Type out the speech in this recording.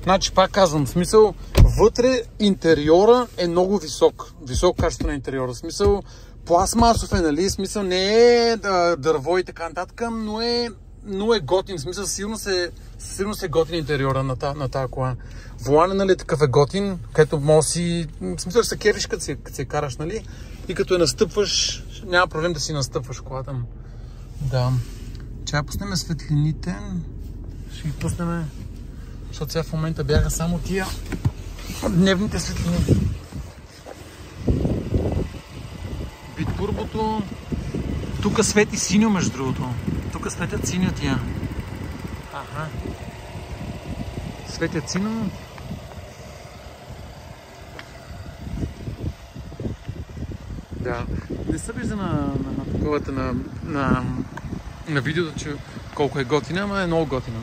Значи пак казвам, в смисъл, вътре интериора е много висок. Висок качество на интериора. В смисъл, пластмасов е, нали? В смисъл не е дърво и така нататък, но е готин. В смисъл, сигурно се готин интериора на тази кола. Волана, нали, такъв е готин, където може си... В смисъл, се кефиш, като се караш, нали? И като я настъпваш, няма проблем да си настъпваш колата. Да. Чая пуснем светлините. Ще ги пуснем, защото сега в момента бяха само тия дневните светлини. Битурбото. Тук свети синьо, между другото. Тук светят синьо тия. Аха. Светят синьо. Да. Не се вижда на видеото, че колко е готина, ама е много готина.